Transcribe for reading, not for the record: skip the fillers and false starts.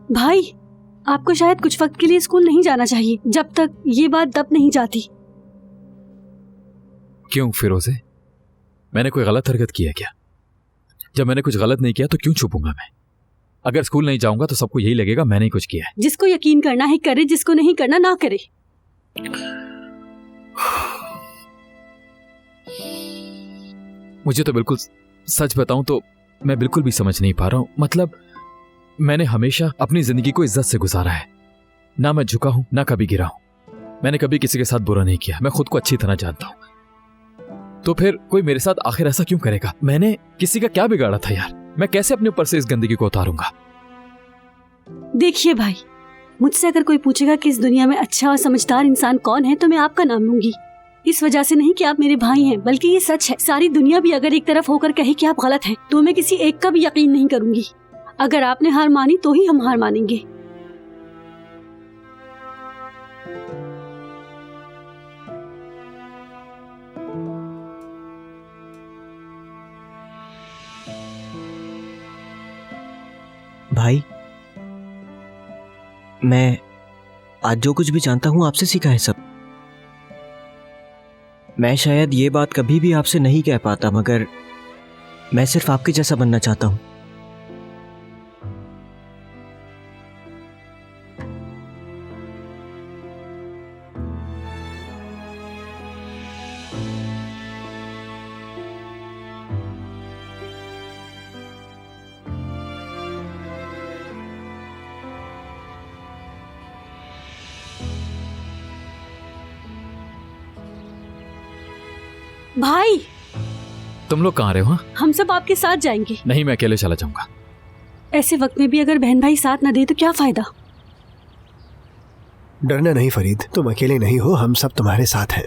भाई, आपको शायद कुछ वक्त के लिए स्कूल नहीं जाना चाहिए जब तक ये बात दब नहीं जाती। क्यों फिरोजे, मैंने कोई गलत हरकत की है क्या? जब मैंने कुछ गलत नहीं किया तो क्यों छुपूंगा मैं? अगर स्कूल नहीं जाऊंगा तो सबको यही लगेगा मैंने ही कुछ किया है। जिसको यकीन करना है करे, जिसको नहीं करना ना करे। मुझे तो बिल्कुल, सच बताऊं तो मैं बिल्कुल भी समझ नहीं पा रहा हूं। मतलब मैंने हमेशा अपनी जिंदगी को इज्जत से गुजारा है, ना मैं झुका हूं ना कभी गिरा हूं। मैंने कभी किसी के साथ बुरा नहीं किया, मैं खुद को अच्छी तरह जानता हूं। तो फिर कोई मेरे साथ आखिर ऐसा क्यों करेगा? मैंने किसी का क्या बिगाड़ा था यार? मैं कैसे अपने ऊपर से इस गंदगी को उतारूंगा? देखिए भाई, मुझसे अगर कोई पूछेगा कि इस दुनिया में अच्छा और समझदार इंसान कौन है तो मैं आपका नाम लूंगी। इस वजह से नहीं कि आप मेरे भाई हैं, बल्कि ये सच है। सारी दुनिया भी अगर एक तरफ होकर कहे कि आप गलत हैं तो मैं किसी एक का भी यकीन नहीं करूंगी। अगर आपने हार मानी तो ही हम हार मानेंगे। भाई, मैं आज जो कुछ भी जानता हूं आपसे सीखा है सब। मैं शायद ये बात कभी भी आपसे नहीं कह पाता, मगर मैं सिर्फ आपके जैसा बनना चाहता हूं। भाई, तुम लोग कहाँ रहे हो? हम सब आपके साथ जाएंगे। नहीं, मैं अकेले चला जाऊंगा। ऐसे वक्त में भी अगर बहन भाई साथ न दे तो क्या फायदा? डरना नहीं फरीद, तुम अकेले नहीं हो, हम सब तुम्हारे साथ हैं।